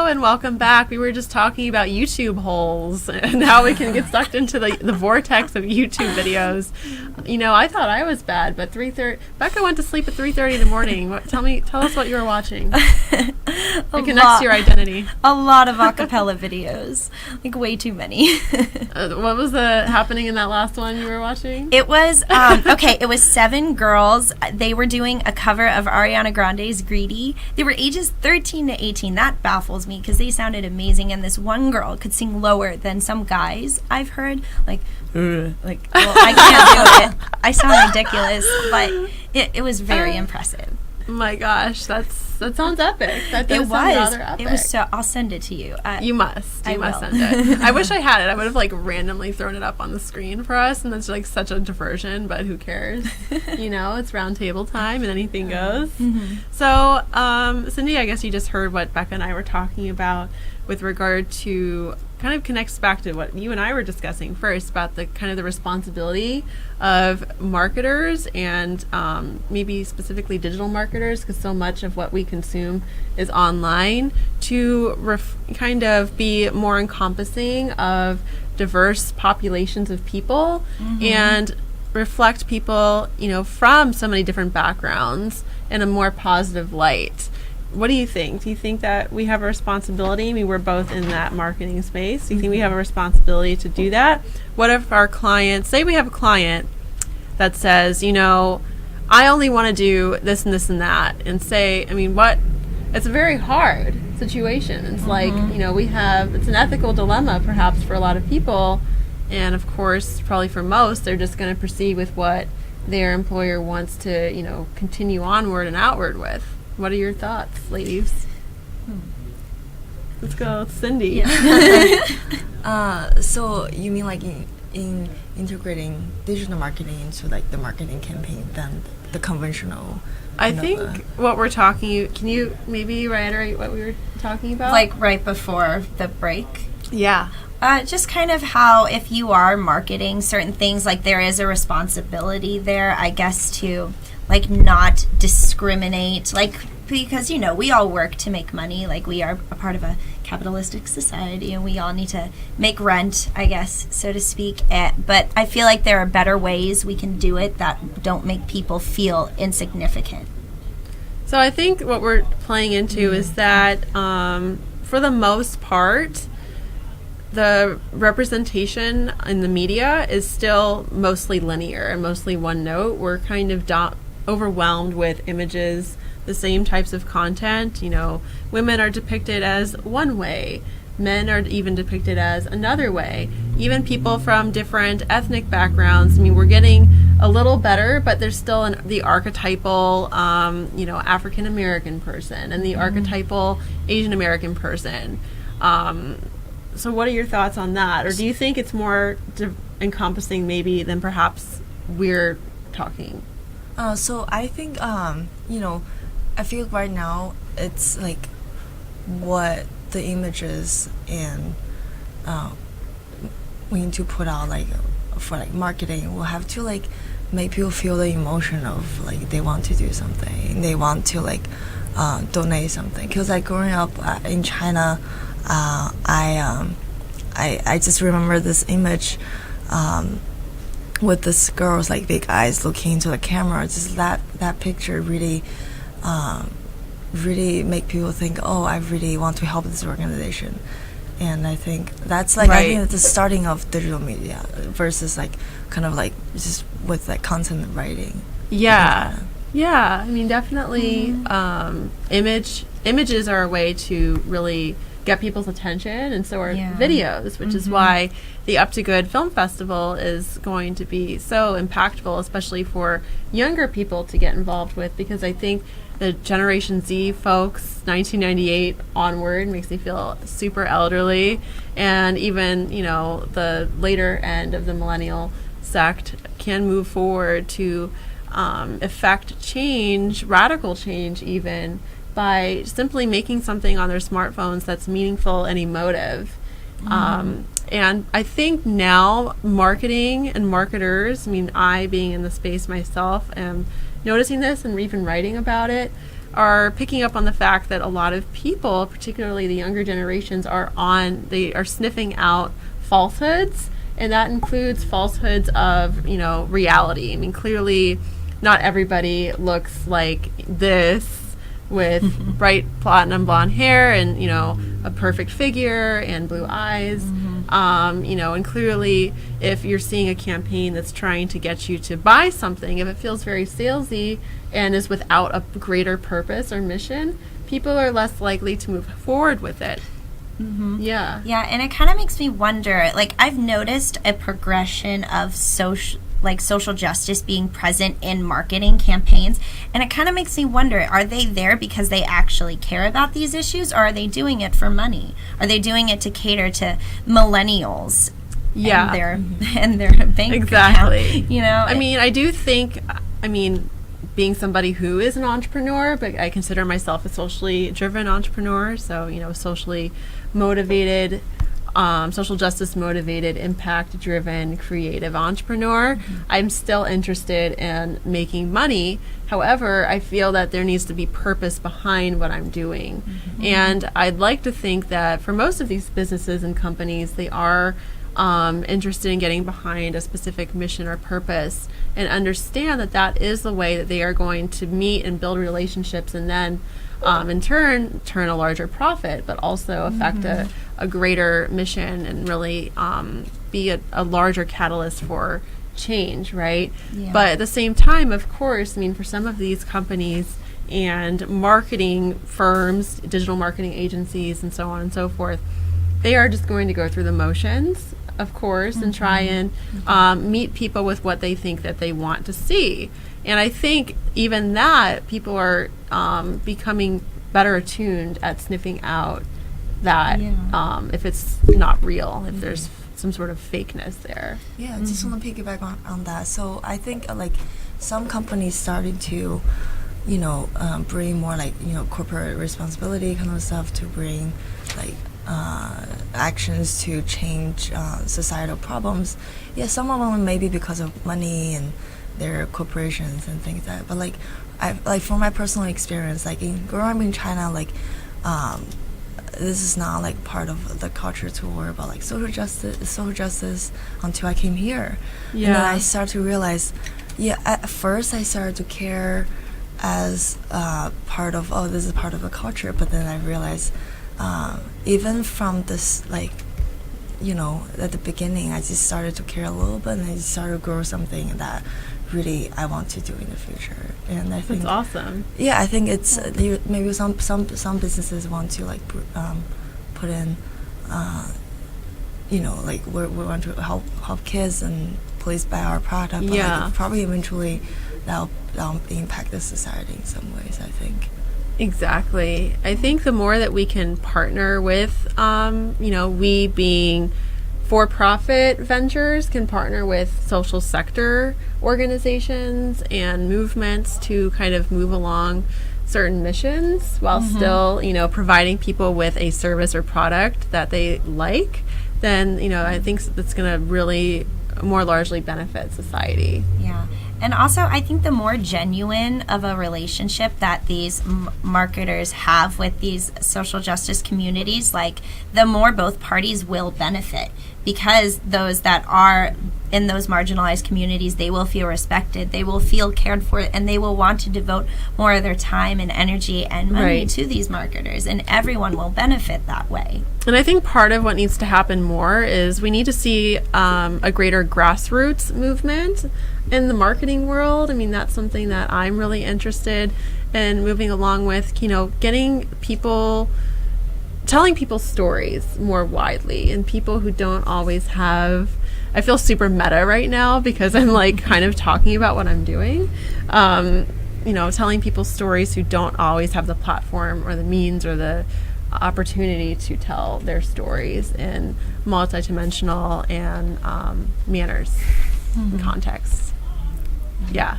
and welcome back. We were just talking about YouTube holes and how we can get sucked into the vortex of YouTube videos. You know, I thought I was bad, but Becca went to sleep at 3:30 in the morning. Tell us what you were watching. It connects to your identity. A lot of acapella videos, like way too many. What was happening in that last one you were watching? It was it was 7 girls. They were doing a cover of Ariana Grande's "Greedy." They were ages 13 to 18. That baffles me because they sounded amazing, and this one girl could sing lower than some guys I've heard. Well, I can't do it. I sound ridiculous, but it was very impressive. Oh my gosh, that sounds epic. That does it sound was. rather epic. It was so. I'll send it to you. You must. You must will. send it. I wish I had it. I would have randomly thrown it up on the screen for us, and that's such a diversion. But who cares? You know, it's round table time, and anything goes. Mm-hmm. So, Cindy, I guess you just heard what Becca and I were talking about with regard to. Kind of connects back to what you and I were discussing first about the kind of the responsibility of marketers and maybe specifically digital marketers, because so much of what we consume is online, to kind of be more encompassing of diverse populations of people and reflect people, you know, from so many different backgrounds in a more positive light. What do you think? Do you think that we have a responsibility? I mean, we're both in that marketing space. Do you think we have a responsibility to do that? What if our clients, say we have a client that says, you know, I only want to do this and this and that, and say, I mean, it's a very hard situation. It's like, you know, it's an ethical dilemma perhaps for a lot of people. And of course, probably for most, they're just going to proceed with what their employer wants to, you know, continue onward and outward with. What are your thoughts, ladies? Let's go, Cindy. Yeah. So you mean like in integrating digital marketing into like the marketing campaign than the conventional? I think what we're talking. Can you maybe reiterate what we were talking about? Like right before the break. Yeah. Just kind of how if you are marketing certain things, like there is a responsibility there, I guess, to like not discriminate, like, because, you know, we all work to make money, like we are a part of a capitalistic society and we all need to make rent, I guess, so to speak. But I feel like there are better ways we can do it that don't make people feel insignificant. So I think what we're playing into is that for the most part, the representation in the media is still mostly linear and mostly one note. We're kind of overwhelmed with images, the same types of content. You know, women are depicted as one way, men are even depicted as another way, even people from different ethnic backgrounds. I mean, we're getting a little better, but there's still the archetypal, you know, African American person and the archetypal Asian American person. So what are your thoughts on that? Or do you think it's more encompassing maybe than perhaps we're talking? So I think, you know, I feel right now it's like what the images and we need to put out like for like marketing will have to like make people feel the emotion of like they want to do something, they want to like donate something. Because like growing up in China, I just remember this image with this girl's like big eyes looking into the camera. Just that picture really make people think, oh, I really want to help this organization. And I think that's like I think it's the starting of digital media versus like kind of like just with like content writing. Yeah. Yeah, I mean, definitely images are a way to really get people's attention, and so are videos, which is why the Up to Good Film Festival is going to be so impactful, especially for younger people to get involved with, because I think the Generation Z folks, 1998 onward, makes me feel super elderly, and even, you know, the later end of the millennial sect can move forward to effect change, radical change even, by simply making something on their smartphones that's meaningful and emotive. And I think now marketing and marketers, I mean, I being in the space myself am noticing this and even writing about it, are picking up on the fact that a lot of people, particularly the younger generations, they are sniffing out falsehoods, and that includes falsehoods of, reality. I mean, clearly not everybody looks like this with bright platinum blonde hair and, a perfect figure and blue eyes. And clearly if you're seeing a campaign that's trying to get you to buy something, if it feels very salesy and is without a greater purpose or mission, people are less likely to move forward with it. Yeah, and it kind of makes me wonder, like, I've noticed a progression of social justice being present in marketing campaigns, and it kind of makes me wonder, are they there because they actually care about these issues, or are they doing it for money? Are they doing it to cater to millennials and their bank exactly account, I mean, I do think, being somebody who is an entrepreneur, but I consider myself a socially driven entrepreneur, so socially motivated, social justice motivated, impact driven, creative entrepreneur. I'm still interested in making money. However, I feel that there needs to be purpose behind what I'm doing. And I'd like to think that for most of these businesses and companies, they are interested in getting behind a specific mission or purpose, and understand that that is the way that they are going to meet and build relationships, and then in turn a larger profit, but also affect a greater mission and really be a larger catalyst for change, right? But at the same time, of course, for some of these companies and marketing firms, digital marketing agencies, and so on and so forth, they are just going to go through the motions, of course, and try and meet people with what they think that they want to see. And I think even that people are becoming better attuned at sniffing out that if it's not real, if there's some sort of fakeness there. Yeah, just want to piggyback on that. So I think some companies starting to, bring more corporate responsibility kind of stuff, to bring actions to change societal problems. Yeah, some of them maybe because of money and their corporations and things like that. But I from my personal experience, growing up in China, this is not part of the culture to worry about social justice until I came here. And then I started to realize, at first I started to care as part of, this is part of a culture, but then I realized even from this at the beginning, I just started to care a little bit, and I just started to grow something that really I want to do in the future. And I think that's awesome. Yeah, I think it's maybe some businesses want to put in, we want to help kids and please buy our product. But probably eventually that'll impact the society in some ways, I think. Exactly. I think the more that we can partner with, we being for-profit ventures can partner with social sector organizations and movements to kind of move along certain missions while still, providing people with a service or product that they like, then, I think that's going to really more largely benefit society. Yeah. And also, I think the more genuine of a relationship that these marketers have with these social justice communities, the more both parties will benefit, because those that are in those marginalized communities, they will feel respected, they will feel cared for, and they will want to devote more of their time and energy and money to these marketers, and everyone will benefit that way. And I think part of what needs to happen more is we need to see a greater grassroots movement in the marketing world. That's something that I'm really interested in moving along with, getting people, telling people's stories more widely, and people who don't always have, I feel super meta right now because I'm kind of talking about what I'm doing, telling people's stories who don't always have the platform or the means or the opportunity to tell their stories in multidimensional and manners and contexts. Yeah.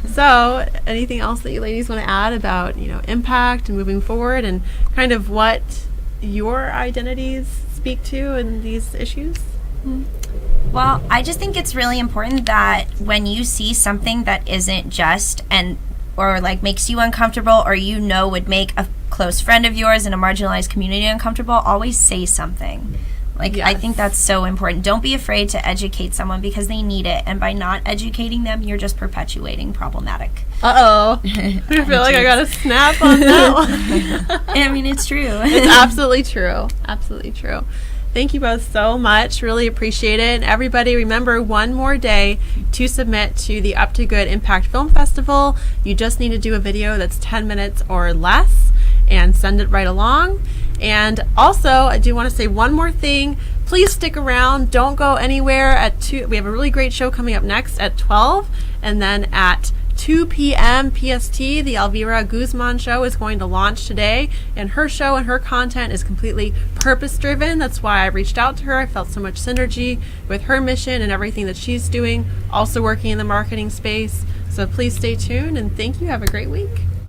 So anything else that you ladies want to add about, impact and moving forward and kind of what your identities speak to in these issues? Well, I just think it's really important that when you see something that isn't just or like makes you uncomfortable, or you know would make a close friend of yours in a marginalized community uncomfortable, always say something. Like, I think that's so important. Don't be afraid to educate someone because they need it. And by not educating them, you're just perpetuating problematic. Uh-oh. I feel like I got to snap on that one. I mean, it's true. It's absolutely true. Absolutely true. Thank you both so much. Really appreciate it. And everybody, remember, one more day to submit to the Up to Good Impact Film Festival. You just need to do a video that's 10 minutes or less and send it right along. And also, I do want to say one more thing. Please stick around. Don't go anywhere. At 2, we have a really great show coming up next at 12. And then at 2 p.m. PST, the Elvira Guzman show is going to launch today. And her show and her content is completely purpose-driven. That's why I reached out to her. I felt so much synergy with her mission and everything that she's doing, also working in the marketing space. So please stay tuned, and thank you. Have a great week.